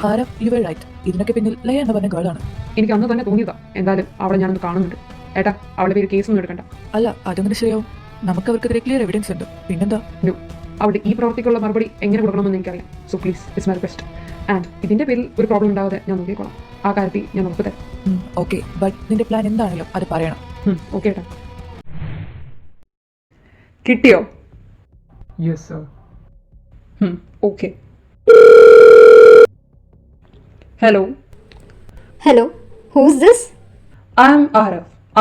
ആരം, യു വർ റൈറ്റ്. ഇതിനൊക്കെ പിന്നിൽ ലയ എന്ന് പറഞ്ഞ ഗേളാണ്. എനിക്ക് അന്ന് തന്നെ തോന്നിയതാ. എന്തായാലും അവളെ ഞാനൊന്ന് കാണുന്നുണ്ട്. ഏട്ടാ, അവളുടെ പേര് കേസൊന്നും എടുക്കണ്ട. അല്ല, അതൊന്നും ശരിയാവും. നമുക്ക് അവർക്കെതിരെ ക്ലിയർ എവിഡൻസ് ഉണ്ട്. പിന്നെന്താ? അവളുടെ ഈ പ്രവർത്തിക്കുള്ള മറുപടി എങ്ങനെ കൊടുക്കണമെന്ന് എനിക്കറിയാം. So please, it's my request. And ഇതിന്റെ പേരിൽ ഒരു പ്രോബ്ലം ഉണ്ടാവാതെ ഞാൻ നോക്കിക്കോളാം. ആ കാര്യത്തിൽ ഞാൻ ഉറപ്പ് തരാം. ഓക്കെ, ബട്ട് നിന്റെ പ്ലാൻ എന്താണെങ്കിലും അത് പറയണം. ഓക്കെ ഏട്ടാ. കിട്ടിയോ? Yes sir. Okay. Hello. Hello, who's this? I am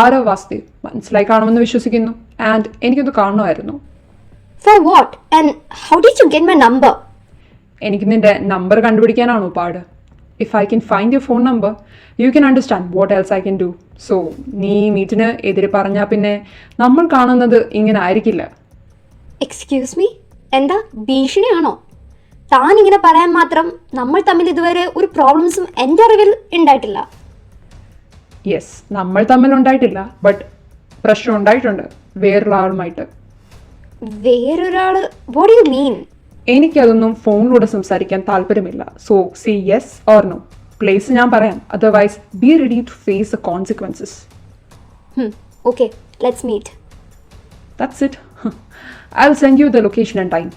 Aarav Vasudev. മനസ്സിലായി കാണുമെന്ന് വിശ്വസിക്കുന്നു. ആൻഡ് എനിക്കൊന്ന് കാണണമായിരുന്നു. For what? And how did you get my number? എനിക്ക് നിന്റെ നമ്പർ കണ്ടുപിടിക്കാനാണോ പാട്? If I can find your phone number you can understand what else I can do. So നീ മീറ്റിന് എതിരെ പറഞ്ഞാൽ പിന്നെ നമ്മൾ കാണുന്നത് ഇങ്ങനെ ആയിരിക്കില്ല. എക്സ്ക്യൂസ് മീ, എന്താ ഭീഷണിയാണോ? താൻ ഇങ്ങനെ പറയാൻ മാത്രം നമ്മൾ തമ്മിൽ ഇതുവരെ ഒരു പ്രോബ്ലംസും എൻ്റെ അറിവിൽ ഉണ്ടായിട്ടില്ല. യെസ്, നമ്മൾ തമ്മിൽ ഉണ്ടായിട്ടില്ല. ബട്ട് പ്രശ്നം ഉണ്ടായിട്ടുണ്ട് വേറൊരാളുമായിട്ട്. വേറൊരാള്? What you mean? എനിക്കതൊന്നും ഫോണിലൂടെ സംസാരിക്കാൻ താല്പര്യമില്ല. So say yes or no. Place ഞാൻ പറയാം. Otherwise be ready to face the consequences. Okay, let's meet. That's it. I'll send you the location and time.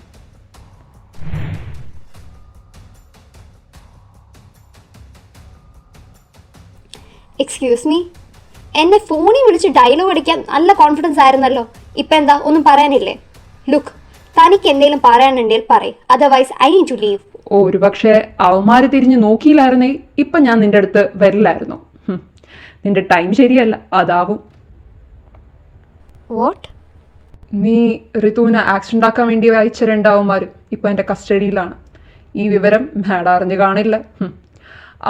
Excuse me, എന്നെ ഫോണിൽ വിളിച്ച് ഡയലോഗ് അടിക്കാൻ നല്ല കോൺഫിഡൻസ് ആയിരുന്നല്ലോ. ഇപ്പം എന്താ, ഒന്നും പറയാനില്ലേ? ലുക്ക്, തനിക്ക് എന്തെങ്കിലും പറയാനുണ്ടെങ്കിൽ പറയ്. Otherwise I need to leave. ഒരു പക്ഷേ അവന്മാര് തിരിഞ്ഞ് നോക്കിയില്ലായിരുന്നേ ഇപ്പൊ ഞാൻ നിന്റെ അടുത്ത് വരില്ലായിരുന്നു. നിന്റെ ടൈം ശരിയല്ല, അതാവും. വാട്ട്? നീ ഋതുവിന് ആക്സിഡന്റ് ആക്കാൻ വേണ്ടി അയച്ച രണ്ടാവന്മാര് ഇപ്പൊ എന്റെ കസ്റ്റഡിയിലാണ്. ഈ വിവരം മാഡം അറിഞ്ഞു കാണില്ല.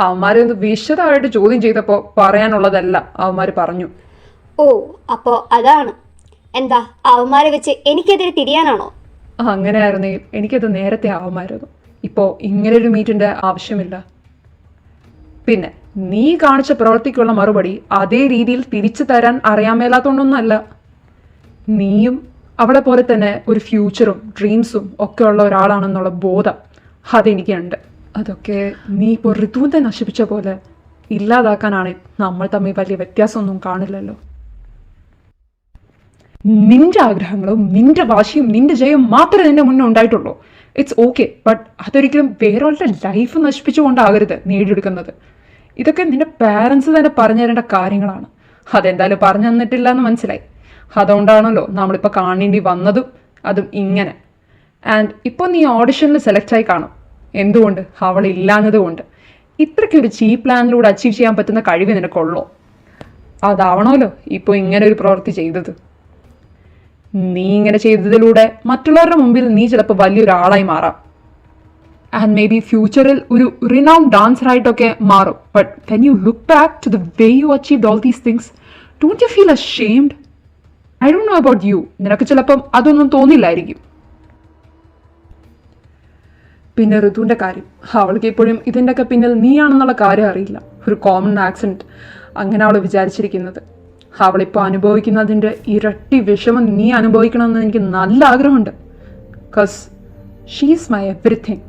അവന്മാരെ ഒന്ന് വിശദമായിട്ട് ചോദ്യം ചെയ്തപ്പോൾ പറയാനുള്ളതല്ല അവന്മാര് പറഞ്ഞു. ഓ, അപ്പോ അതാണ്. എന്താ, അവന്മാരെ വെച്ച് എനിക്കെതിരെ തിരിയാനാണോ? അങ്ങനെയായിരുന്നെങ്കിൽ എനിക്കത് നേരത്തെ ആവുമായിരുന്നു. ഇപ്പോൾ ഇങ്ങനൊരു മീറ്റിന്റെ ആവശ്യമില്ല. പിന്നെ നീ കാണിച്ച പ്രവൃത്തിക്കുള്ള മറുപടി അതേ രീതിയിൽ തിരിച്ചു തരാൻ അറിയാൻ മേലാത്തോണ്ടൊന്നല്ല. നീയും അവളെ പോലെ തന്നെ ഒരു ഫ്യൂച്ചറും ഡ്രീംസും ഒക്കെ ഉള്ള ഒരാളാണെന്നുള്ള ബോധം അതെനിക്കുണ്ട്. അതൊക്കെ നീ ഇപ്പോൾ ഋതുവിനെ നശിപ്പിച്ച പോലെ ഇല്ലാതാക്കാനാണ്. നമ്മൾ തമ്മിൽ വലിയ വ്യത്യാസമൊന്നും കാണില്ലല്ലോ. നിന്റെ ആഗ്രഹങ്ങളും നിന്റെ വാശിയും നിന്റെ ജയവും മാത്രമേ നിന്റെ മുന്നേ ഉണ്ടായിട്ടുള്ളൂ. ഇറ്റ്സ് ഓക്കെ, ബട്ട് അതൊരിക്കലും വേറൊരാളുടെ ലൈഫ് നശിപ്പിച്ചുകൊണ്ടാകരുത് നേടിയെടുക്കുന്നത്. ഇതൊക്കെ നിന്റെ പാരൻസ് തന്നെ പറഞ്ഞു തരേണ്ട കാര്യങ്ങളാണ്. അതെന്തായാലും പറഞ്ഞു തന്നിട്ടില്ല എന്ന് മനസ്സിലായി. അതുകൊണ്ടാണല്ലോ നമ്മളിപ്പോൾ കാണേണ്ടി വന്നതും അതും ഇങ്ങനെ. ആൻഡ് ഇപ്പോൾ നീ ഓഡിഷനിൽ സെലക്ട് ആയി കാണും. എന്തുകൊണ്ട്? അവളില്ലാഞ്ഞത് കൊണ്ട്. ഇത്രയ്ക്കൊരു ചീപ്പ് പ്ലാനിലൂടെ അച്ചീവ് ചെയ്യാൻ പറ്റുന്ന കഴിവ് നിനക്കുള്ളൂ. അതാവണമല്ലോ ഇപ്പോൾ ഇങ്ങനെ ഒരു പ്രവൃത്തി ചെയ്തത്. നീ ഇങ്ങനെ ചെയ്തതിലൂടെ മറ്റുള്ളവരുടെ മുമ്പിൽ നീ ചിലപ്പോൾ വലിയൊരാളായി മാറാം. ആൻഡ് മേ ബി ഫ്യൂച്ചറിൽ ഒരു റിനൗണ്ട് ഡാൻസറായിട്ടൊക്കെ മാറും. But when you look back to the way you achieved all these things, don't you feel ashamed? I don't know about you. നിനക്ക് ചിലപ്പം അതൊന്നും തോന്നില്ലായിരിക്കും. പിന്നെ ഋതുവിൻ്റെ കാര്യം, അവൾക്ക് ഇപ്പോഴും ഇതിൻ്റെയൊക്കെ പിന്നിൽ നീയാണെന്നുള്ള കാര്യം അറിയില്ല. ഒരു കോമൺ ആക്സിഡൻറ്റ് അങ്ങനെ അവൾ വിചാരിച്ചിരിക്കുന്നത്. അവളിപ്പോൾ അനുഭവിക്കുന്നതിൻ്റെ ഇരട്ടി വിഷമം നീ അനുഭവിക്കണമെന്ന് എനിക്ക് നല്ല ആഗ്രഹമുണ്ട്. ബിക്കോസ് ഷീസ് മൈ എവറിത്തിങ്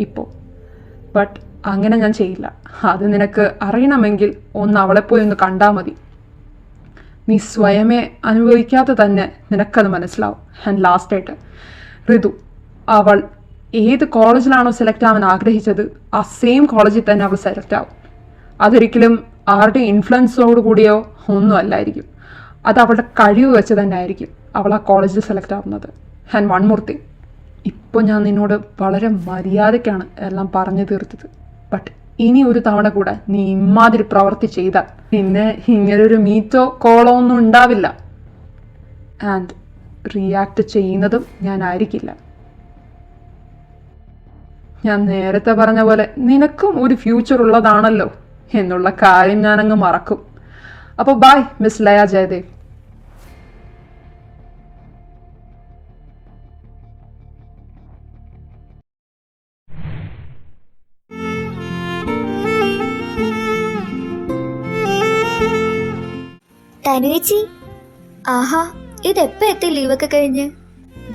ഇപ്പോൾ. ബട്ട് അങ്ങനെ ഞാൻ ചെയ്യില്ല. അത് നിനക്ക് അറിയണമെങ്കിൽ ഒന്ന് അവളെപ്പോയി ഒന്ന് കണ്ടാൽ മതി. നീ സ്വയമേ അനുഭവിക്കാതെ തന്നെ നിനക്കത് മനസ്സിലാവും. ആൻഡ് ലാസ്റ്റായിട്ട് ഋതു, അവൾ ഏത് കോളേജിലാണോ സെലക്ട് ആവാൻ ആഗ്രഹിച്ചത് ആ സെയിം കോളേജിൽ തന്നെ അവൾ സെലക്ട് ആവും. അതൊരിക്കലും ആരുടെ ഇൻഫ്ലുവൻസോട് കൂടിയോ ഒന്നും അല്ലായിരിക്കും. അത് അവളുടെ കഴിവ് വെച്ച് തന്നെ ആയിരിക്കും അവൾ ആ കോളേജിൽ സെലക്ട് ആവുന്നത്. ആൻഡ് വൺ മോർ തിങ്, ഇപ്പോൾ ഞാൻ നിന്നോട് വളരെ മര്യാദയ്ക്കാണ് എല്ലാം പറഞ്ഞു തീർത്തത്. ബട്ട് ഇനി ഒരു തവണ കൂടെ നീ ഇമാതിരി പ്രവൃത്തി ചെയ്താൽ പിന്നെ ഇങ്ങനൊരു മീറ്റോ കോളോ ഒന്നും ഉണ്ടാവില്ല. ആൻഡ് റിയാക്ട് ചെയ്യുന്നതും ഞാനായിരിക്കില്ല. ഞാൻ നേരത്തെ പറഞ്ഞ പോലെ നിനക്കും ഒരു ഫ്യൂച്ചർ ഉള്ളതാണല്ലോ എന്നുള്ള കാര്യം ഞാനങ്ങ് മറക്കും. അപ്പോൾ ബൈ മിസ് ലയ ജയദേവ്. തനുവേച്ചി, ആഹാ, ഇതെപ്പോ എത്തി ലീവൊക്കെ കഴിഞ്ഞ്?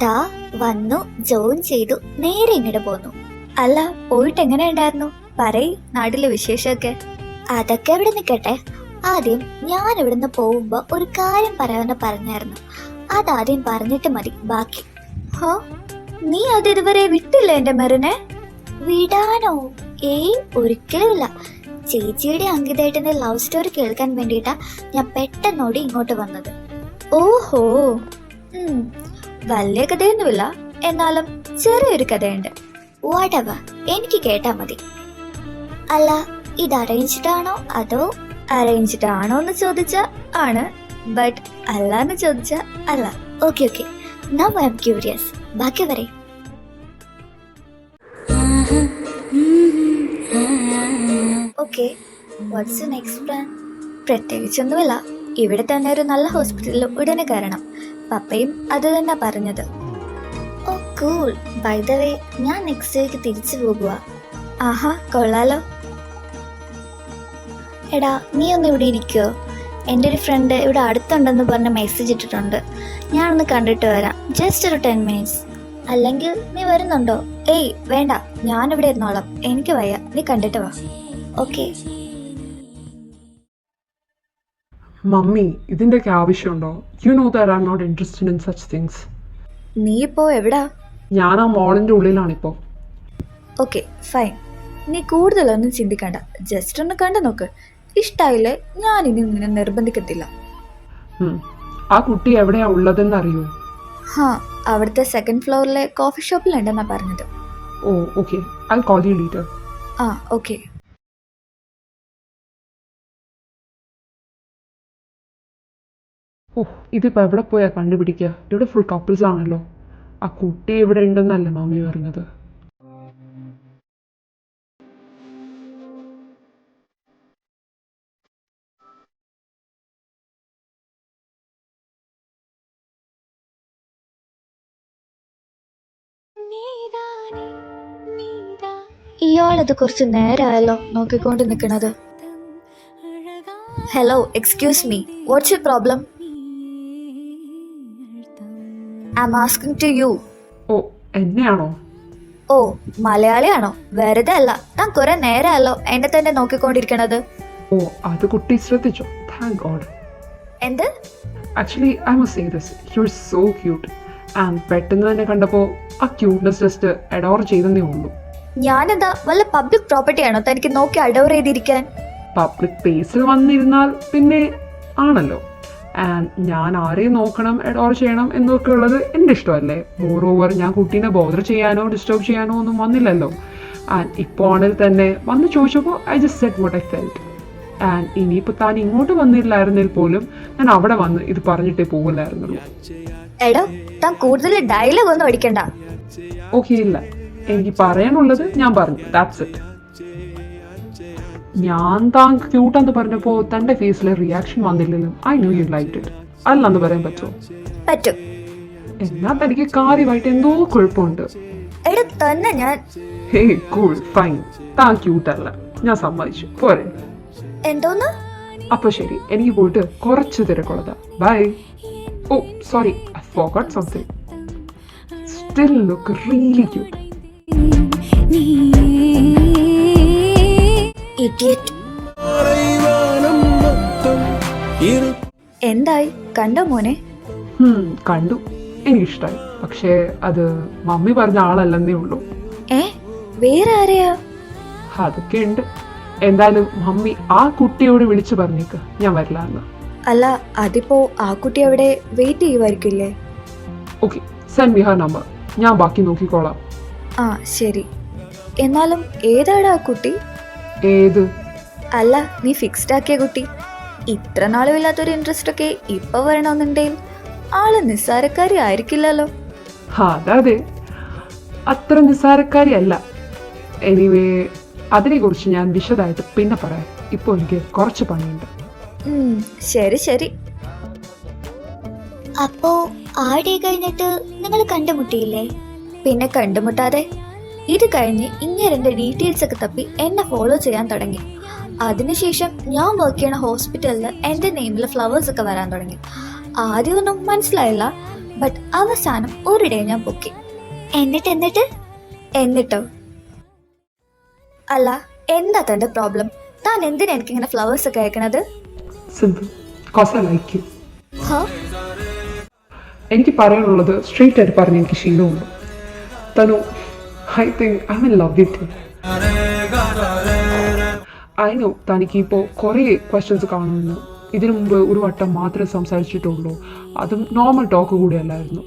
ദാ വന്നു, ജോയിൻ ചെയ്തു, നേരെ ഇങ്ങോട്ട് പോന്നു. അല്ല, പോയിട്ട് എങ്ങനെ ഉണ്ടായിരുന്നു? പറയ് നാട്ടിലെ വിശേഷമൊക്കെ. അതൊക്കെ ഇവിടെ നിൽക്കട്ടെ. ആദ്യം ഞാൻ ഇവിടുന്ന് പോകുമ്പോ ഒരു കാര്യം പറയാമെന്ന് പറഞ്ഞായിരുന്നു. അതാദ്യം പറഞ്ഞിട്ട് മതി ബാക്കി. ഹോ, നീ അത് ഇതുവരെ വിട്ടില്ല എന്റെ മെറിനെ? വിടാനോ? ഏയ്, ഒരിക്കലുമില്ല. ചേച്ചിയുടെ അങ്കിതായിട്ടിന്റെ ലവ് സ്റ്റോറി കേൾക്കാൻ വേണ്ടിയിട്ടാ ഞാൻ പെട്ടെന്നോടി ഇങ്ങോട്ട് വന്നത്. ഓഹോ, വലിയ കഥയൊന്നുമില്ല, എന്നാലും ചെറിയൊരു കഥയുണ്ട്. വാട്ടവ, എനിക്ക് കേട്ടാ മതി. അല്ല, ഇത് അറേഞ്ച്ഡ് ആണോ അതോ? അറേഞ്ച്ഡ് ആണോ എന്ന് ചോദിച്ചാ ആണ്, ബട്ട് അല്ല എന്ന് ചോദിച്ചാ അല്ല. Okay okay, now I am curious. ബാക്കി വരെ. Okay, what's you next plan? പ്രത്യേകിച്ചൊന്നുമില്ല. ഇവിടെ തന്നെ ഒരു നല്ല ഹോസ്പിറ്റലിൽ ഉടനെ കയറണം. പപ്പയും അത് തന്നെ പറഞ്ഞത്. ഓ കൂൾ. ബൈ ദ വേ, ഞാൻ നെക്സ്റ്റ് വീക്ക് തിരിച്ചു പോകുക. ആഹാ, കൊള്ളാലോ. എടാ, നീ ഒന്ന് ഇവിടെ ഇരിക്കുമോ? എൻ്റെ ഒരു ഫ്രണ്ട് ഇവിടെ അടുത്തുണ്ടെന്ന് പറഞ്ഞ് മെസ്സേജ് ഇട്ടിട്ടുണ്ട്. ഞാനൊന്ന് കണ്ടിട്ട് വരാം. ജസ്റ്റ് ഒരു 10 minutes. അല്ലെങ്കിൽ നീ വരുന്നുണ്ടോ? ഏയ് വേണ്ട, ഞാനിവിടെ ഇരുന്നോളാം. എനിക്ക് വയ്യ, നീ കണ്ടിട്ട് വാ. ഓക്കെ. മമ്മി, ഇതിൻ്റെയൊക്കെ ആവശ്യമുണ്ടോ? You know that I am not interested in such things. നീ ഇപ്പോൾ എവിടാ? ഞാൻ ആ മോളിൻ്റെ ഉള്ളിലാണിപ്പോൾ. Okay fine. നീ കൂടുതലൊന്നും ചിന്തിക്കണ്ട. ജസ്റ്റ് ഒന്ന് കണ്ടു നോക്ക്. ഇഷ്ടായില്ലേ ഞാനിനി നിന്നെ നിർബന്ധിക്കത്തില്ല. ആ കുട്ടി എവിടെയാ ഉള്ളതെന്ന് അറിയോ? ഹാ, അവിടുത്തെ 2nd ഫ്ലോറിലെ കോഫി ഷോപ്പിലുണ്ടെന്നാ പറഞ്ഞത്. ഓ okay, I call you later. ആ ഓക്കെ. ഓ, ഇതിപ്പോൾ എവിടെ പോയാൽ കണ്ടുപിടിക്കുക? ഇവിടെ ഫുൾ കപ്പിൾസ് ആണല്ലോ. ആ കുട്ടി ഇവിടെ ഉണ്ടെന്നല്ല മമ്മി പറഞ്ഞത്. ഇയാളത് കുറച്ച് നേരമായല്ലോ നോക്കിക്കൊണ്ട് നിൽക്കണത്. Hello, excuse me, what's your problem? I am asking to you. ഓ, എന്നെയാണോ? ഓ, മലയാളിയാണോ? വെറുതെ അല്ല, താൻ കുറെ നേരമല്ലോ എന്നെ തന്നെ നോക്കിക്കൊണ്ടിരിക്കണത്. ഓ, അത് കുട്ടി ശ്രദ്ധിച്ചോ? Thank god. എന്ത്? Actually I must say this, you are so cute. And പെട്ടെന്ന് തന്നെ കണ്ടപ്പോൾ ആ ക്യൂട്ട്നെസ് ജസ്റ്റ് അഡോർ ചെയ്തെന്നേ ഉള്ളൂ. ഞാനെന്താ വല്ല പബ്ലിക് പ്രോപ്പർട്ടി ആണോ തനിക്ക് നോക്കി അഡോർ ചെയ്തിരിക്കാൻ? പബ്ലിക് പ്ലേസിൽ വന്നിരുന്നാൽ പിന്നെ ആണല്ലോ. ആൻഡ് ഞാൻ ആരെയും നോക്കണം, അഡോർ ചെയ്യണം എന്നൊക്കെ ഉള്ളത് എൻ്റെ ഇഷ്ടമല്ലേ. മോർ ഓവർ ഞാൻ കുട്ടീനെ ബോദർ ചെയ്യാനോ ഡിസ്റ്റർബ് ചെയ്യാനോ ഒന്നും വന്നില്ലല്ലോ. ആൻഡ് ഇപ്പോൾ ആണെങ്കിൽ തന്നെ വന്ന് ചോദിച്ചപ്പോൾ I just said what I felt. And ഇനിയിപ്പോൾ താൻ ഇങ്ങോട്ട് വന്നില്ലായിരുന്നെങ്കിൽ പോലും ഞാൻ അവിടെ വന്ന് ഇത് പറഞ്ഞിട്ടേ പോകില്ലായിരുന്നുള്ളൂ. എടോ, താൻ കൂടുതൽ ഡയലോഗ് ഒന്നും അടിക്കണ്ട. ഓക്കെ, ഇല്ല, എനിക്ക് പറയാനുള്ളത് ഞാൻ പറഞ്ഞു. That's it. ഞാൻ താൻ ക്യൂട്ടാന്ന് പറഞ്ഞപ്പോൾ തൻ്റെ ഫേസിലെ റിയാക്ഷൻ വന്നില്ലെങ്കിലും I know you liked it. അല്ലാന്ന് പറയാൻ പറ്റുമോ? പറ്റും. എന്നാൽ തനിക്ക് കാര്യമായിട്ട് എന്തോ കുഴപ്പമുണ്ട്. എടോ തന്നെ ഞാൻ. Hey cool, fine. താൻ ക്യൂട്ടല്ല, ഞാൻ സമ്മതിച്ചു. പോരെ? എന്തോന്ന്? അപ്പൊ ശരി, എനിക്ക് പോയിട്ട് കുറച്ച് തിരക്കുള്ളതാ. ബൈ. ഓ sorry, I forgot something. Still look really cute. Idiot. എന്തായി, കണ്ടോ മോനെ? കണ്ടു, എനിക്കിഷ്ടായി. പക്ഷേ അത് മമ്മി പറഞ്ഞ ആളല്ലെന്നേ ഉള്ളൂ. വേറെ ആരെയാ? അതൊക്കെ ഉണ്ട്. എന്തായാലും മമ്മി ആ കുട്ടിയോട് വിളിച്ചു പറഞ്ഞേക്ക് ഞാൻ വരില്ല എന്ന്. അല്ല, അതിപ്പോ ആ കുട്ടി അവിടെ വെയിറ്റ് ചെയ്യുമായിരിക്കില്ലേ? Okay, send me her number, ഞാൻ ബാക്കി നോക്കിക്കോളാം. ആ ശരി. എന്നാലും ഏതാടാ ആ കുട്ടി? ഏത്? അല്ല, നീ ഫിക്സ്ഡ് ആക്കിയ കുട്ടി. ഇത്ര നാളും ഇല്ലാത്തൊരു ഇൻട്രസ്റ്റ് ഒക്കെ ഇപ്പൊ വരണമെന്നുണ്ടെങ്കിൽ ആള് നിസ്സാരക്കാരി ആയിരിക്കില്ലല്ലോ. അതെ, അത്ര നിസ്സാരക്കാരി അല്ല. എനിവേ, അതിനെക്കുറിച്ച് ഞാൻ വിശദമായിട്ട് പിന്നെ പറയാം. ഇപ്പോൾ എനിക്ക് കുറച്ച് പണിയുണ്ട്. ശരി ശരി. അപ്പോ ആടെ കഴിഞ്ഞിട്ട് നിങ്ങൾ കണ്ടുമുട്ടിയില്ലേ? പിന്നെ കണ്ടുമുട്ടാതെ. ഇത് കഴിഞ്ഞ് ഇങ്ങേരെന്റെ ഡീറ്റെയിൽസ് ഒക്കെ തപ്പി എന്നെ ഫോളോ ചെയ്യാൻ തുടങ്ങി. അതിനുശേഷം ഞാൻ വർക്ക് ചെയ്യണ ഹോസ്പിറ്റലിൽ എൻ്റെ നെയിമിൽ ഫ്ലവേഴ്സ് ഒക്കെ വരാൻ തുടങ്ങി. ആദ്യമൊന്നും മനസ്സിലായില്ല, ബട്ട് അവസാനം ഒരു ഡേ ഞാൻ പൊക്കി. എന്നിട്ടോ? അല്ല, എന്താ തന്റെ പ്രോബ്ലം? താൻ എന്തിനാ എനിക്കിങ്ങനെ ഫ്ലവേഴ്സ് ഒക്കെ അയക്കണത്? Simple, cause I like you. ഹോ, എനിക്ക് പറയാനുള്ളത് സ്ട്രെയിറ്റ് ആയിട്ട് പറഞ്ഞ് എനിക്ക് ശീലമുണ്ട്. Tanu, I think I will love you too. I know തനിക്ക് ഇപ്പോൾ കുറേ ക്വസ്റ്റ്യൻസ് കാണുമെന്ന്. ഇതിനു മുമ്പ് ഒരു വട്ടം മാത്രമേ സംസാരിച്ചിട്ടുള്ളൂ, അതും നോർമൽ ടോക്ക് കൂടിയല്ലായിരുന്നു.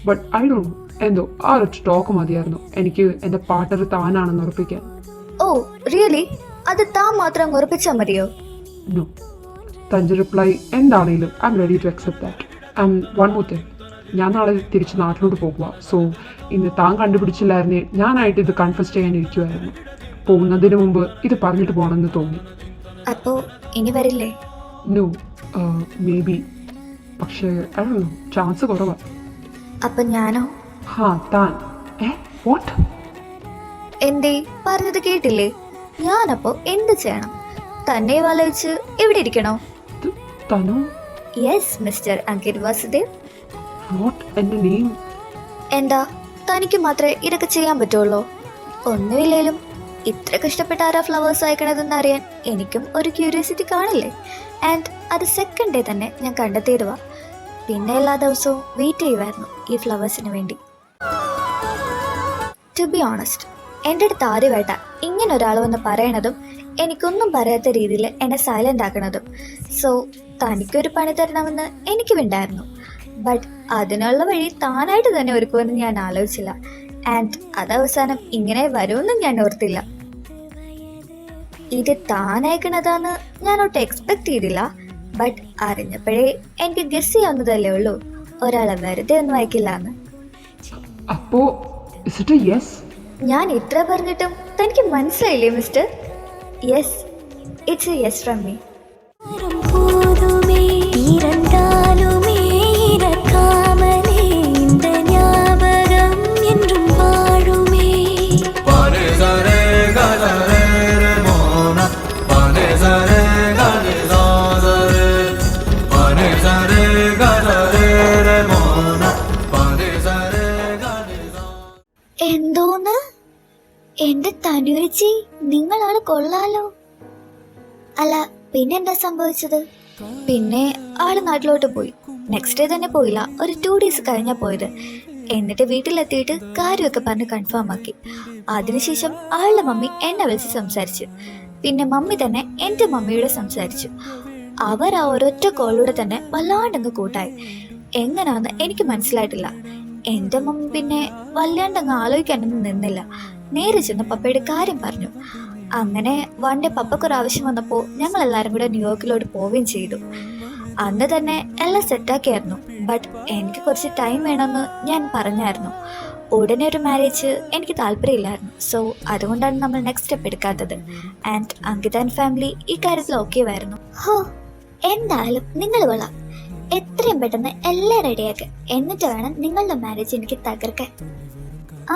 ബട്ട് ഐ ഡോണ്ട്, എന്തോ ആ ഒരു ടോക്ക് മതിയായിരുന്നു എനിക്ക് എൻ്റെ പാർട്ണർ താനാണെന്ന് ഉറപ്പിക്കാൻ. Oh really? അത് താൻ മാത്രം ഉറപ്പിച്ചാൽ മതിയോ? നോ, തൻ്റെ റിപ്ലൈ എന്താണെങ്കിലും I am ready to accept that. And one more thing, ഞാൻ നാളെ തിരിച്ച് നാട്ടിലോട്ട് പോകുക. സോ ഇന്ന് താൻ കണ്ടുപിടിച്ചില്ലായിരുന്നേ ഞാനായിട്ട് ഇത് കൺഫസ് ചെയ്യാനിരിക്കുമായിരുന്നു. പോകുന്നതിന് മുമ്പ് ഇത് പറഞ്ഞിട്ട് പോകണമെന്ന് തോന്നി. അപ്പോ ഇനി വരില്ലേ? നോ, മേ ബി, പക്ഷേ അതൊന്നും ചാൻസ് കുറവാണ്. അപ്പൊ ഞാനോ? ഹാ, താൻ വാട്ട്? എന്തേ പറഞ്ഞത് കേട്ടില്ലേ? ഞാനപ്പോ എന്ത് ചെയ്യണം? തന്നെ ആലോചിച്ച് എവിടെ ഇരിക്കണോ? Tanu? Yes mister Ankit Vasudev. What? എൻ്റെ നെയിം? എന്താ തനിക്ക് മാത്രമേ ഇതൊക്കെ ചെയ്യാൻ പറ്റുള്ളൂ? ഒന്നുമില്ലേലും ഇത്ര കഷ്ടപ്പെട്ട ആരാ ഫ്ലവേഴ്സ് അയക്കണതെന്ന് അറിയാൻ എനിക്കും ഒരു ക്യൂരിയോസിറ്റി കാണില്ലേ? ആൻഡ് അത് സെക്കൻഡ് ഡേ തന്നെ ഞാൻ കണ്ടെത്തിയിടുക. പിന്നെ എല്ലാ ദിവസവും വെയിറ്റ് ചെയ്യുമായിരുന്നു ഈ ഫ്ലവേഴ്സിന് വേണ്ടി. ടു ബി ഓണസ്റ്റ്, എൻ്റെ അടുത്ത് ആദ്യമായിട്ടാ ഇങ്ങനെ ഒരാൾ വന്ന് പറയണതും എനിക്കൊന്നും പറയാത്ത രീതിയിൽ എന്നെ സൈലൻ്റ് ആക്കണതും. സോ തനിക്കൊരു പണി തരണമെന്ന് എനിക്ക് വേണ്ടായിരുന്നു. ബട്ട് അതിനുള്ള വഴി താനായിട്ട് തന്നെ ഒരുക്കുമെന്ന് ഞാൻ ആലോചിച്ചില്ല. ആൻഡ് അത് അവസാനം ഇങ്ങനെ വരുമെന്നും ഞാൻ ഓർത്തില്ല. ഇത് താനയക്കണതാന്ന് ഞാനൊട്ട് എക്സ്പെക്ട് ചെയ്തില്ല. ബട്ട് അറിഞ്ഞപ്പോഴേ എനിക്ക് ഗസ് ചെയ്യാവുന്നതല്ലേ ഉള്ളൂ, ഒരാളെ വെറുതെ ഒന്നും അയക്കില്ല എന്ന്. അപ്പോ is it a yes? ഞാൻ ഇത്ര പറഞ്ഞിട്ടും തനിക്ക് മനസ്സിലായില്ലേ mister? Yes, it's A yes from me. എന്തോന്ന്? എന്റെ തനുവേച്ചി, നിങ്ങളാണ് കൊള്ളാലോ. അല്ല പിന്നെന്താ സംഭവിച്ചത്? പിന്നെ ആള് നാട്ടിലോട്ട് പോയി. നെക്സ്റ്റ് ഡേ തന്നെ പോയില്ല, ഒരു 2 days കഴിഞ്ഞാ പോയത്. എന്നിട്ട് വീട്ടിലെത്തിയിട്ട് കാര്യമൊക്കെ പറഞ്ഞ് കൺഫേം ആക്കി. അതിനുശേഷം ആളുടെ മമ്മി എന്നെ വിളിച്ച് സംസാരിച്ചു. പിന്നെ മമ്മി തന്നെ എൻ്റെ മമ്മിയോട് സംസാരിച്ചു. അവർ ആ ഒരൊറ്റ കോളിലൂടെ തന്നെ വല്ലാണ്ടങ്ങ് കൂട്ടായി. എങ്ങനാന്ന് എനിക്ക് മനസ്സിലായിട്ടില്ല. എൻ്റെ മമ്മി പിന്നെ വല്ലാണ്ടങ്ങ് ആലോചിക്കാനൊന്നും നിന്നില്ല, നേരെ ചെന്ന് പപ്പയുടെ കാര്യം പറഞ്ഞു. അങ്ങനെ വൺ ഡേ പപ്പക്കൊരാവശ്യം വന്നപ്പോൾ ഞങ്ങൾ എല്ലാവരും കൂടെ ന്യൂയോർക്കിലോട്ട് പോവുകയും ചെയ്തു. അന്ന് തന്നെ എല്ലാം സെറ്റാക്കിയായിരുന്നു. ബട്ട് എനിക്ക് കുറച്ച് ടൈം വേണമെന്ന് ഞാൻ പറഞ്ഞായിരുന്നു. ഉടനെ ഒരു മാരേജ് എനിക്ക് താല്പര്യമില്ലായിരുന്നു. സോ അതുകൊണ്ടാണ് നമ്മൾ നെക്സ്റ്റ് സ്റ്റെപ്പ് എടുക്കാത്തത്. ആൻഡ് അങ്കിത ആൻഡ് ഫാമിലി ഈ കാര്യത്തിൽ ഓക്കെ ആയിരുന്നു. ഹോ, എന്തായാലും നിങ്ങൾ കൊള്ളാം. എത്രയും പെട്ടെന്ന് എല്ലാം റെഡിയാക്കുക, എന്നിട്ട് വേണം നിങ്ങളുടെ മാരേജ് എനിക്ക് തകർക്കാൻ.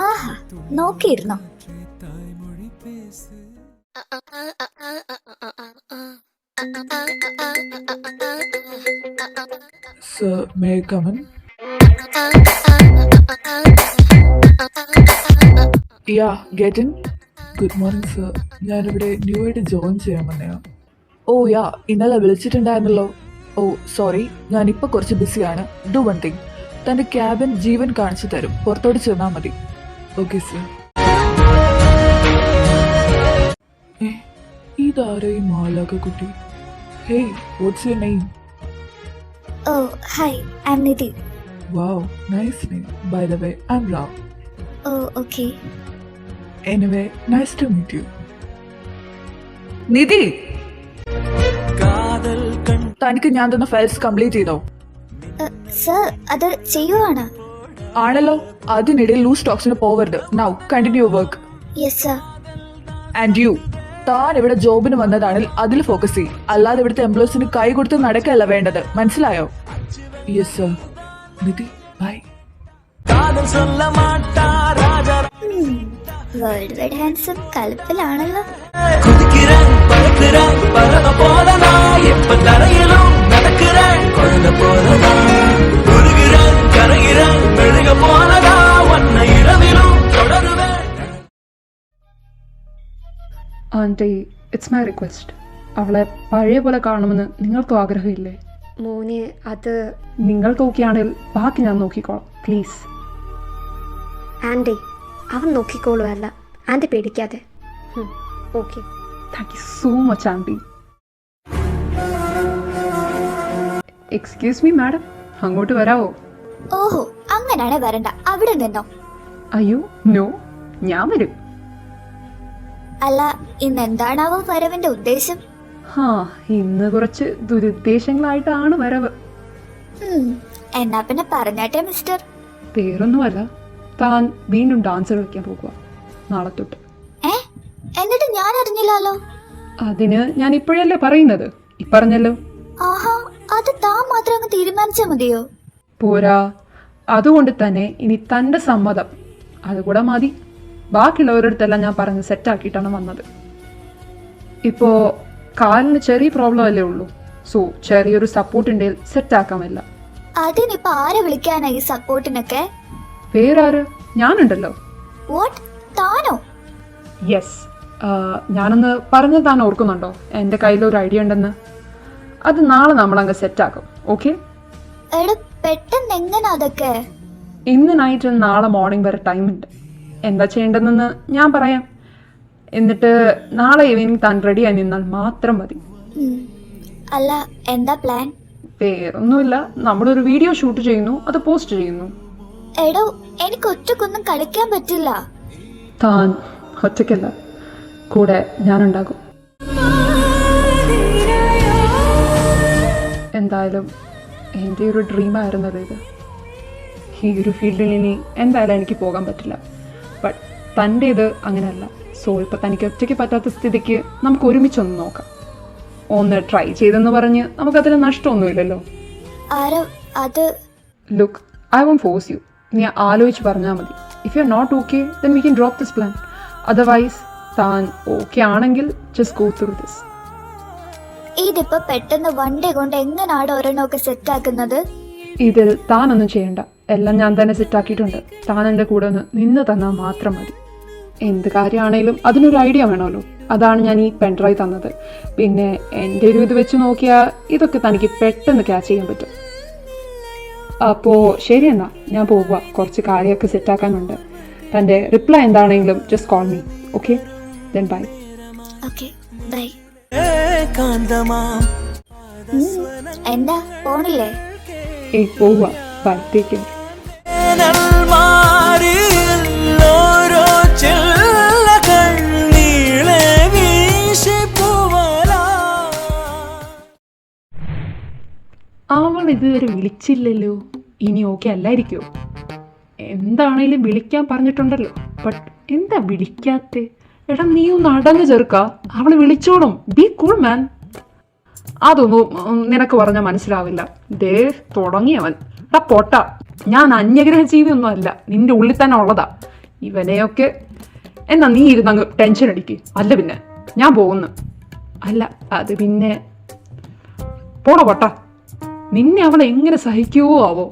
ആഹാ, നോക്കിയിരുന്നോ? Sir, may I come in? Yeah, get in. Good morning, sir. ഞാനിവിടെ ന്യൂ ആയിട്ട് ജോയിൻ ചെയ്യാൻ വന്നതാണ്. ഓ യാ, ഇന്നലെ വിളിച്ചിട്ടുണ്ടായിരുന്നല്ലോ. ഓ സോറി, ഞാനിപ്പോൾ കുറച്ച് ബിസിയാണ്. ഡു വൺ തിങ്, തൻ്റെ ക്യാബിൻ ജീവൻ കാണിച്ചു തരും, പുറത്തോട്ട് ചെന്നാൽ മതി. Okay sir. ഇതാരോ ഈ മാലാക കുട്ടി? Hey, what's your name? Oh hi, I am Nidhi. Wow, nice name. By the way, I'm Ram. Oh okay. Anyway, nice to meet you. Nidhi, തനിക്ക് ഞാൻ തന്ന ഫയൽസ് കംപ്ലീറ്റ് ചെയ്തോ? സർ, അത് ചെയ്യുവാണ്. ആണല്ലോ, അതിനിടയിൽ ലൂസ് സ്റ്റോക്സിന് പോവരുത്. Now continue work. Yes sir. And you, താൻ ഇവിടെ ജോബിന് വന്നതാണെങ്കിൽ അതിൽ ഫോക്കസ് ചെയ്യും, അല്ലാതെ ഇവിടുത്തെ എംപ്ലോയീസിന് കൈ കൊടുത്ത് നടക്കല്ല വേണ്ടത്, മനസ്സിലായോ? Yes sir. Nidhi, bye. World wide handsome കലപ്പിലാണല്ലോ. Aunty, it's my request. അവളെ പഴയ പോലെ കാണുമെന്ന് നിങ്ങൾക്കും ആഗ്രഹമില്ലേ? മോനെ അത് നിങ്ങൾക്ക് ഓക്കെയാണെങ്കിൽ ബാക്കി ഞാൻ നോക്കിക്കോളാം, പ്ലീസ്. ആൻറ്റി അവൻ നോക്കിക്കോളുമല്ല, ആൻറ്റി പേടിക്കാതെ. Okay. Thank you so much aunty. Excuse me madam, അങ്ങോട്ട് വരാവോ? ഓഹോ, അങ്ങനെയാണെ വരണ്ട, അവിടെ നിന്നോ. അയ്യോ നോ, ഞാൻ വരും. അല്ല, ഇന്ന് എന്താണാവോ വരവിന്റെ ഉദ്ദേശം? ഹാ, ഇന്ന് കുറച്ച് ദുരുദ്ദേശങ്ങളായിട്ടാണ് വരവ്. എന്നാ പിന്നെ പറഞ്ഞാട്ടെ മിസ്റ്റർ. വേറൊന്നുമല്ല, താൻ വീണ്ടും ഡാൻസ് കളിക്കാൻ പോകുക നാളെ തൊട്ട്. എന്നിട്ട് ഞാൻ അറിഞ്ഞില്ലല്ലോ. അതിന് ഞാൻ ഇപ്പോഴല്ലേ പറയുന്നത്, ഇപ്പറഞ്ഞല്ലോ. ആഹാ, അത് താൻ മാത്രം അങ്ങ് തീരുമാനിച്ചാ മതിയോ? പോരാ, അതുകൊണ്ട് തന്നെ ഇനി തൻ്റെ സമ്മതം അതുകൂടെ മതി. ബാക്കിയുള്ളവരടുത്തെല്ലാം ഞാൻ പറഞ്ഞ് സെറ്റാക്കിയിട്ടാണ് വന്നത്. ഇപ്പോൾ കാലിന് ചെറിയ പ്രോബ്ലം അല്ലേ ഉള്ളൂ, സോ ചെറിയൊരു സപ്പോർട്ടിൻ്റെ സെറ്റാക്കാമല്ല. അതിനിപ്പോ ആരെ വിളിക്കാനാ ഈ സപ്പോർട്ടിനൊക്കെ? വേറാര്, ഞാനുണ്ടല്ലോ. വാട്ട്, താനോ? യെസ്, ഞാനൊന്ന് പറഞ്ഞത് താൻ ഓർക്കുന്നുണ്ടോ? എൻ്റെ കയ്യിലൊരു ഐഡിയ ഉണ്ടെന്ന്. അത് നാളെ നമ്മളങ്ങ് സെറ്റാക്കും, ഓക്കെ? എടാ, പെട്ടെന്ന് എങ്ങനെ അതൊക്കെ? ഇന്ന് നൈറ്റ് നാളെ മോർണിംഗ് വരെ ടൈമുണ്ട്. എന്താ ചെയ്യേണ്ടതെന്ന് ഞാൻ പറയാം. എന്നിട്ട് നാളെ ഈവനിങ് താൻ റെഡിയായി നിന്നാൽ മാത്രം മതി. അല്ല, എന്താ പ്ലാൻ? വേറൊന്നുമില്ല, നമ്മളൊരു വീഡിയോ ഷൂട്ട് ചെയ്യുന്നു, അത് പോസ്റ്റ് ചെയ്യുന്നു. എടോ, എനിക്ക് ഒറ്റക്കൊന്നും കളിക്കാൻ പറ്റില്ല. താൻ ഒറ്റയ്ക്കല്ല, കൂടെ ഞാനുണ്ടാകും. എന്തായാലും എൻ്റെ ഒരു ഡ്രീമായിരുന്നത് ഇത്. ഈ ഒരു ഫീൽഡിൽ ഇനി എന്തായാലും എനിക്ക് പോകാൻ പറ്റില്ല. ബട്ട് തൻ്റെ ഇത് അങ്ങനെയല്ല. സോ ഇപ്പോൾ തനിക്ക് ഒറ്റയ്ക്ക് പറ്റാത്ത സ്ഥിതിക്ക് നമുക്ക് ഒരുമിച്ചൊന്ന് നോക്കാം. ഒന്ന് ട്രൈ ചെയ്തെന്ന് പറഞ്ഞ് നമുക്കതിൽ നഷ്ടമൊന്നുമില്ലല്ലോ. ആരോ അത് look, I won't force you. നീ ആലോചിച്ച് പറഞ്ഞാൽ മതി. If you are not okay, then we can drop this plan. Otherwise താൻ ഓക്കെ ആണെങ്കിൽ ജസ്റ്റ് ഗോ ത്രൂ ദിസ്. ഇതിപ്പോ പെട്ടെന്ന് വണ്ടി കൊണ്ട് എങ്ങനാണ് ഒരെണ്ണമൊക്കെ സെറ്റ് ആക്കുന്നത്? ഇതിൽ താനൊന്നും ചെയ്യണ്ട, എല്ലാം ഞാൻ തന്നെ സെറ്റാക്കിയിട്ടുണ്ട്. താൻ എൻ്റെ കൂടെ ഒന്ന് നിന്ന് തന്നാൽ മാത്രം മതി. എന്ത് കാര്യമാണേലും അതിനൊരു ഐഡിയ വേണമല്ലോ. അതാണ് ഞാൻ ഈ പെൻഡ്രൈവ് തന്നത്. പിന്നെ എൻ്റെ ഒരു ഇത് വെച്ച് നോക്കിയാൽ ഇതൊക്കെ തനിക്ക് പെട്ടെന്ന് ക്യാച്ച് ചെയ്യാൻ പറ്റും. അപ്പോൾ ശരി, എന്നാ ഞാൻ പോവുക. കുറച്ച് കാര്യമൊക്കെ സെറ്റാക്കാനുണ്ട്. തൻ്റെ റിപ്ലൈ എന്താണെങ്കിലും just call me, okay? Then bye. Okay, bye. എന്താ പോണില്ലേ? പോവുക, ബൈ, ടേക്ക് കെയർ. അവൾ ഇതുവരെ വിളിച്ചില്ലല്ലോ. ഇനി ഓക്കെ അല്ലായിരിക്കുമോ? എന്താണേലും വിളിക്കാൻ പറഞ്ഞിട്ടുണ്ടല്ലോ. ബട്ട് എന്താ വിളിക്കാത്തെ? എടാ, നീ ഒന്ന് അടങ്ങ് ചെറുക്ക. അവൾ വിളിച്ചോളും. B cool man. അതൊന്നും നിനക്ക് പറഞ്ഞാൽ മനസ്സിലാവില്ല. ദേ തുടങ്ങിയവൻ. എടാ പൊട്ട, ഞാൻ അന്യഗ്രഹ ജീവിയൊന്നും അല്ല, നിന്റെ ഉള്ളിൽ തന്നെ ഉള്ളതാ ഇവനെയൊക്കെ. എന്നാ നീ ഇരുന്നങ്ങ് ടെൻഷൻ അടിക്ക്. അല്ല പിന്നെ ഞാൻ പോകുന്നു. അല്ല അത് പിന്നെ പോണ പൊട്ട. നിന്നെ അവൾ എങ്ങനെ സഹിക്കുവോ ആവോ.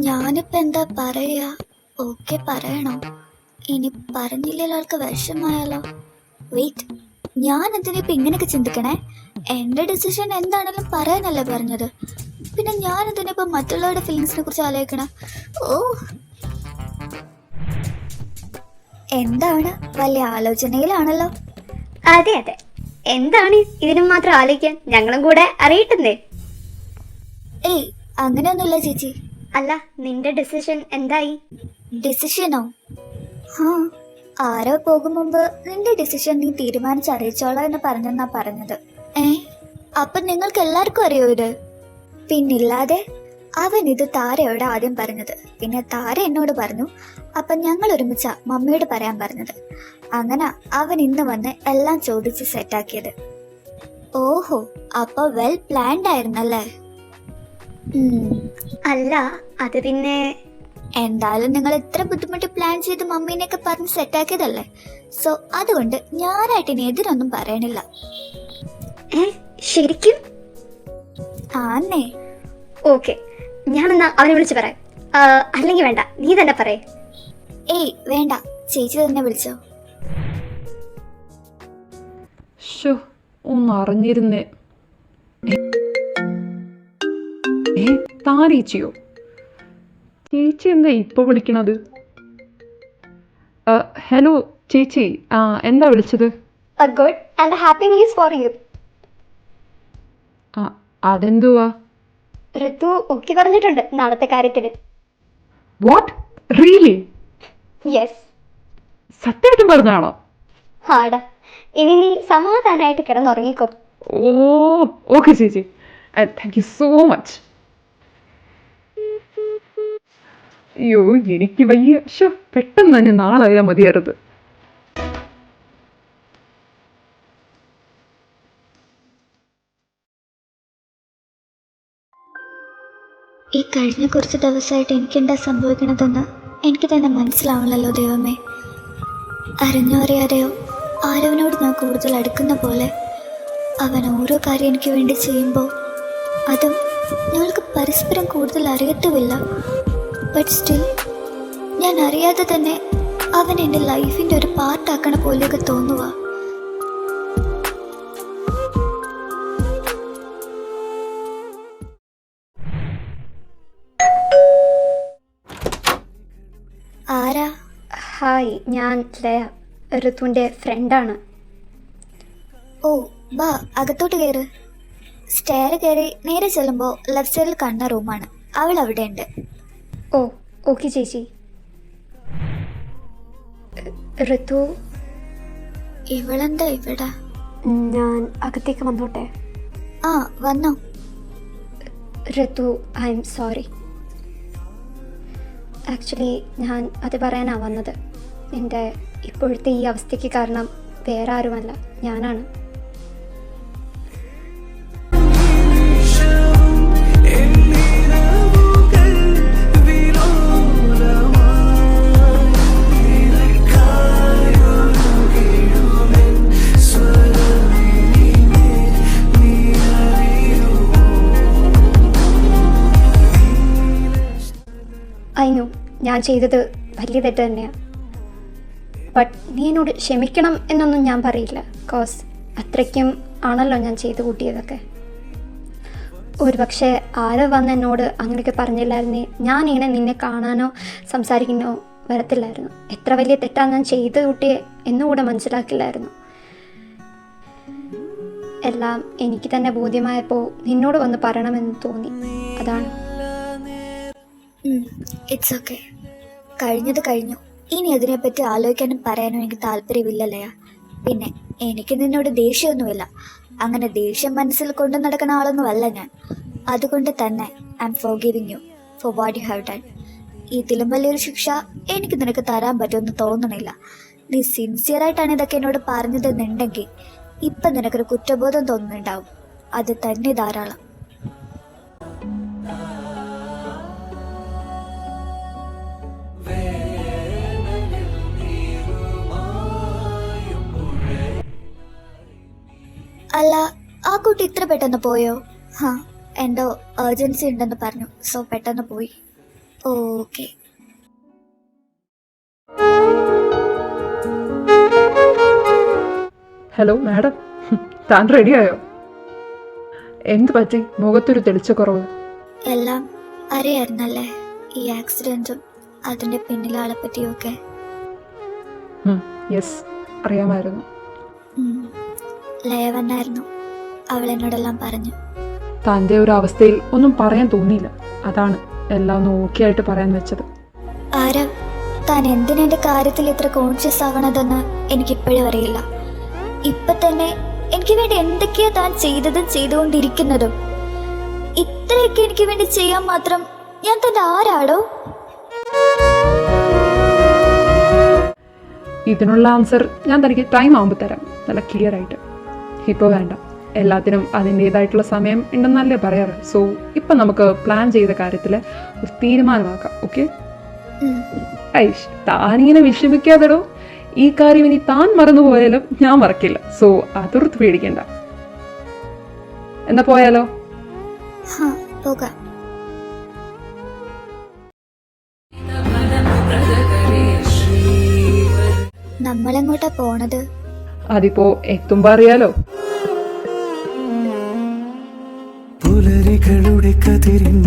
ഞാനിപ്പോ എന്താ പറയാ? ഓക്കെ പറയണോ? ഇനി പറഞ്ഞില്ലല്ലോ ആൾക്ക് വിഷമായാലോ? വെയിറ്റ്, ഞാൻ എന്തിനിപ്പോ ഇങ്ങനെയൊക്കെ ചിന്തിക്കണേ? എന്റെ ഡിസിഷൻ എന്താണെങ്കിലും പറയാനല്ലേ പറഞ്ഞത്. പിന്നെ ഞാൻ എന്തിനിപ്പോ മറ്റുള്ളവരുടെ ഫീലിങ്സിനെ കുറിച്ച് ആലോചിക്കണേ? ഓ, എന്താണ്, വലിയ ആലോചനയിലാണല്ലോ. അതെ അതെ, എന്താണ് ഇതിനും മാത്രം ആലോചിക്കാൻ? ഞങ്ങളും കൂടെ അറിയിട്ടുന്നേ. ഏയ്, അങ്ങനെയൊന്നുമില്ല ചേച്ചി. അല്ല, നിന്റെ ഡിസിഷൻ എന്തായി? ഡിസിഷനോ? ആരോ പോകും മുമ്പ് നിന്റെ ഡിസിഷൻ നീ തീരുമാനിച്ചറിയിച്ചോളാം എന്ന് പറഞ്ഞെന്നാ പറഞ്ഞത്. അപ്പൊ നിങ്ങൾക്ക് എല്ലാവർക്കും അറിയോ ഇത്? പിന്നില്ലാതെ. അവൻ ഇത് താരയോട് ആദ്യം പറഞ്ഞത്, പിന്നെ താര എന്നോട് പറഞ്ഞു. അപ്പൊ ഞങ്ങൾ ഒരുമിച്ച മമ്മിയോട് പറയാൻ പറഞ്ഞത്. അങ്ങനെ അവൻ ഇന്ന് വന്ന് എല്ലാം ചോദിച്ച് സെറ്റാക്കിയത്. ഓഹോ, അപ്പൊ വെൽ പ്ലാൻഡ് ആയിരുന്നല്ലേ? അല്ല അത് പിന്നെ എന്തായാലും നിങ്ങൾ ഇത്ര ബുദ്ധിമുട്ട് പ്ലാൻ ചെയ്ത് മമ്മീനെയൊക്കെ പറഞ്ഞ് സെറ്റാക്കിയതല്ലേ. സോ അതുകൊണ്ട് ഞാനായിട്ട് ഇനി എതിരൊന്നും പറയണില്ല. ശരിക്കും? ആന്നേ. ഓക്കെ, ഞാനെന്നാ അവനെ വിളിച്ച് പറയാം. അല്ലെങ്കിൽ വേണ്ട, നീ തന്നെ പറയേ. ഏയ് വേണ്ട, ചേച്ചി തന്നെ വിളിച്ചോ. ഷോ, ഒന്ന് അറിഞ്ഞിരുന്നേ. താനേച്ചിയോ? ചേച്ചി എന്താ ഇപ്പോൾ വിളിക്കണത്? ഹലോ ചേച്ചി, എന്താ വിളിച്ചത്? A good and a happy news for you. അതെന്തുവാ? ഋതു ഓക്കെ പറഞ്ഞിട്ടുണ്ട് നാളത്തെ കാര്യത്തിന്. What, really? യെസ്. സത്യമായിട്ടും പറഞ്ഞാണോ? ആടാ, ഇനി നീ സമാധാനമായിട്ട് കിടന്നുറങ്ങിക്കോ. ഓ, ഓക്കെ ചേച്ചി, താങ്ക് യു സോ മച്ച്. അയ്യോ, എനിക്ക് വയ്യ. ഷോ, പെട്ടെന്ന് തന്നെ നാളായാൽ മതിയായിരുന്നു. ഈ കഴിഞ്ഞ കുറച്ച് ദിവസമായിട്ട് എനിക്കെന്താ സംഭവിക്കണതെന്ന് എനിക്ക് തന്നെ മനസ്സിലാവണല്ലോ ദൈവമേ. അറിഞ്ഞോ അറിയാതെയോ ആരവനോട് ഞാൻ കൂടുതൽ അടുക്കുന്ന പോലെ അവൻ ഓരോ കാര്യം എനിക്ക് വേണ്ടി ചെയ്യുമ്പോൾ അതും ഞങ്ങൾക്ക് പരസ്പരം കൂടുതൽ അറിയത്തുമില്ല. ബട്ട് സ്റ്റിൽ ഞാൻ അറിയാതെ തന്നെ അവൻ എൻ്റെ ലൈഫിൻ്റെ ഒരു പാർട്ടാക്കണ പോലെയൊക്കെ തോന്നുക. ആരാ? ഹായ്, ഞാൻ ലയ, ഋതുവിൻ്റെ ഫ്രണ്ടാണ്. ഓ, വാ അകത്തോട്ട് കയറ്. സ്റ്റെയർ കയറി നേരെ ചെല്ലുമ്പോൾ ലെഫ്റ്റ് സൈഡിൽ കാണുന്ന റൂമാണ്. അവൾ അവിടെ ഉണ്ട്. ഓ, ഓക്കെ ചേച്ചി. ഋതു, ഇവളെന്താ ഇവിടെ? ഞാൻ അകത്തേക്ക് വന്നോട്ടെ? ആ, വന്നോ. ഋതു, ഐ എം സോറി. ആക്ച്വലി ഞാൻ അത് പറയാനാണ് വന്നത്. എൻ്റെ ഇപ്പോഴത്തെ ഈ അവസ്ഥയ്ക്ക് കാരണം വേറെ ആരുമല്ല, ഞാനാണ്. അയ്യോ, ഞാൻ ചെയ്തത് വലിയ തെറ്റ് തന്നെയാണ്. ബട്ട് നീ എന്നോട് ക്ഷമിക്കണം എന്നൊന്നും ഞാൻ പറയില്ല. കോസ് അത്രയ്ക്കും ആണല്ലോ ഞാൻ ചെയ്തു കൂട്ടിയതൊക്കെ. ഒരു പക്ഷേ ആരോ വന്ന് എന്നോട് അങ്ങനെയൊക്കെ പറഞ്ഞില്ലായിരുന്നേ ഞാൻ ഇങ്ങനെ നിന്നെ കാണാനോ സംസാരിക്കാനോ വരത്തില്ലായിരുന്നു. എത്ര വലിയ തെറ്റാണ് ഞാൻ ചെയ്തു കൂട്ടിയെ എന്നുകൂടെ മനസ്സിലാക്കില്ലായിരുന്നു. എല്ലാം എനിക്ക് തന്നെ ബോധ്യമായപ്പോൾ നിന്നോട് വന്ന് പറയണമെന്ന് തോന്നി. അതാണ്. It's okay. കഴിഞ്ഞത് കഴിഞ്ഞു. ഇനി അതിനെപ്പറ്റി ആലോചിക്കാനും പറയാനും എനിക്ക് താല്പര്യമില്ലല്ലേ. പിന്നെ എനിക്ക് നിന്നോട് ദേഷ്യമൊന്നുമില്ല. അങ്ങനെ ദേഷ്യം മനസ്സിൽ കൊണ്ടു നടക്കുന്ന ആളൊന്നുമല്ല ഞാൻ. അതുകൊണ്ട് തന്നെ I am forgiving you for what you have done. ഇതിലും വലിയൊരു ശിക്ഷ എനിക്ക് നിനക്ക് തരാൻ പറ്റുമെന്ന് തോന്നണില്ല. നീ സിൻസിയറായിട്ടാണ് ഇതൊക്കെ എന്നോട് പറഞ്ഞതെന്നുണ്ടെങ്കിൽ ഇപ്പം നിനക്കൊരു കുറ്റബോധം തോന്നുന്നുണ്ടാവും. അത് തന്നെ ധാരാളം. അല്ല, ആ കുട്ടി ഇത്ര പെട്ടെന്ന് പോയോ? എന്തോ എർജൻസി ഉണ്ടെന്ന് പറഞ്ഞു, സോ പെട്ടെന്ന് പോയി. ഓക്കെ. ഹലോ മാഡം, താൻ റെഡിയായോ? എന്ത് പറ്റി? മുഖത്തൊരു തെളിച്ചക്കുറവ്. എല്ലാം അറിയായിരുന്നല്ലേ, ഈ ആക്സിഡന്റും അതിന്റെ പിന്നിലെ ആളെ പറ്റിയൊക്കെ? യെസ്, അറിയാമായിരുന്നു. ലയ വന്നായിരുന്നു, അവൾ എന്നോടെല്ലാം പറഞ്ഞു. തൻ്റെ ഒരു അവസ്ഥയിൽ ഒന്നും പറയാൻ തോന്നിയില്ല. അതാണ് എല്ലാം ഒന്ന് ഓക്കെ ആയിട്ട് പറയാൻ വെച്ചത്. ആരാ താൻ എന്തിനെന്റെ കാര്യത്തിൽ ഇത്ര കോൺഷ്യസ് ആവണതെന്ന് എനിക്കിപ്പോഴും അറിയില്ല. ഇപ്പൊ തന്നെ എനിക്ക് വേണ്ടി എന്തൊക്കെയാ താൻ ചെയ്തതും ചെയ്തുകൊണ്ടിരിക്കുന്നതും. ഇത്രയൊക്കെ എനിക്ക് വേണ്ടി ചെയ്യാൻ മാത്രം ഞാൻ തന്റെ ആരാടോ? ഇതിനുള്ള ആൻസർ ഞാൻ തനിക്ക് ടൈം ആകുമ്പോൾ തരാം, നല്ല ക്ലിയർ ആയിട്ട്. ഇപ്പോൾ വേണ്ട, എല്ലാത്തിനും അതിൻ്റേതായിട്ടുള്ള സമയം ഉണ്ടെന്നല്ലേ പറയാറ്. സോ ഇപ്പം നമുക്ക് പ്ലാൻ ചെയ്ത കാര്യത്തിൽ ഒരു തീരുമാനമാക്കാം. ഓക്കെ? ഐഷ്, താനിങ്ങനെ വിഷമിക്കാതെടോ. ഈ കാര്യം ഇനി താൻ മറന്നുപോയാലും ഞാൻ മറക്കില്ല. സോ അതിർത്ത് പേടിക്കണ്ട. എന്നാ പോയാലോ? പോകാം. നമ്മളെങ്ങോട്ടാ പോണത്? അതിപ്പോ എത്തുമ്പോ അറിയാലോ. പുലരികളുടെ കതിരിൻ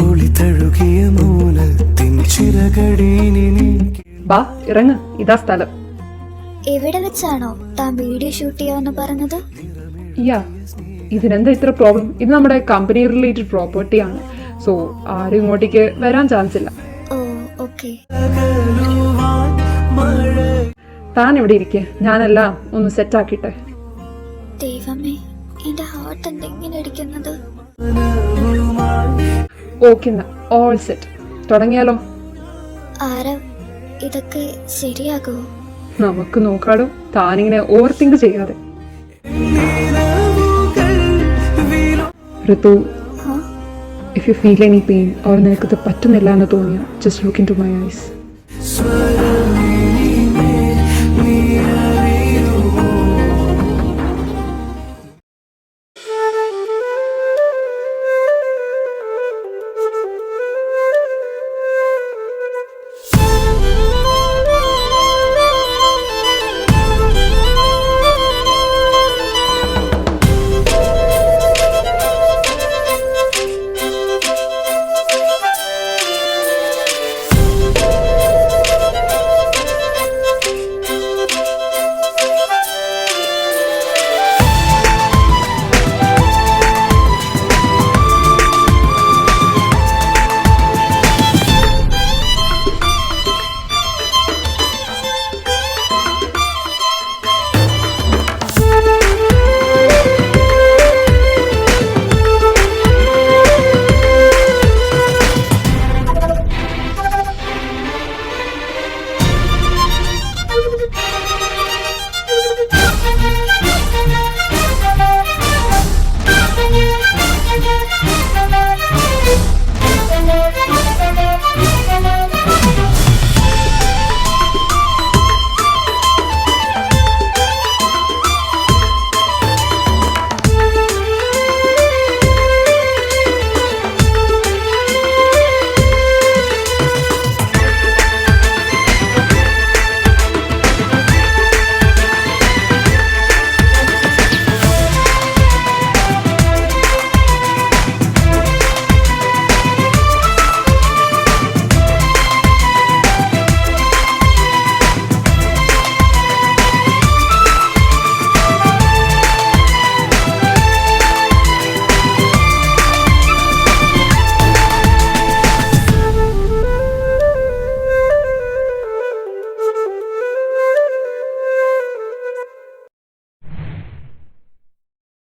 ഒളി തഴുകിയ മൗനത്തിൻ ചിറകടീനി ബാ ഇറങ്ങ്, ഇതാ സ്ഥലം. എവിടെ വെച്ചാണോ താൻ വീഡിയോ ഷൂട്ട് ചെയ്യാമെന്ന് പറഞ്ഞത്? യാ, ഇതിനെന്താ ഇത്ര പ്രോബ്ലം? ഇത് നമ്മുടെ കമ്പനി റിലേറ്റഡ് പ്രോപ്പർട്ടിയാണ്. സോ ആരും ഇങ്ങോട്ടേക്ക് വരാൻ ചാൻസ് ഇല്ല. ഓ ഓക്കെ. താൻ ഇവിടെ ഇരിക്കെ, ഞാനെല്ലാം ഒന്ന് സെറ്റ് ആക്കിട്ടെ. ദൈവമേ, എന്റെ ഹാർട്ട് എന്തെങ്കിലും ഇരിക്കുന്നത്. ഓക്കെ എന്നാ, ഓൾ സെറ്റ്. തുടങ്ങിയാലോ? ആരവ്, ഇതൊക്കെ ശരിയാകൂ? നമുക്ക് നോക്കാടോ, താനിങ്ങനെ ഓവർ തിങ്ക് ചെയ്യാതെ. ഋതു, ഹ? If you feel any pain or നിനക്കത് പറ്റുന്നില്ല എന്ന് തോന്നിയാൽ just look into my ice.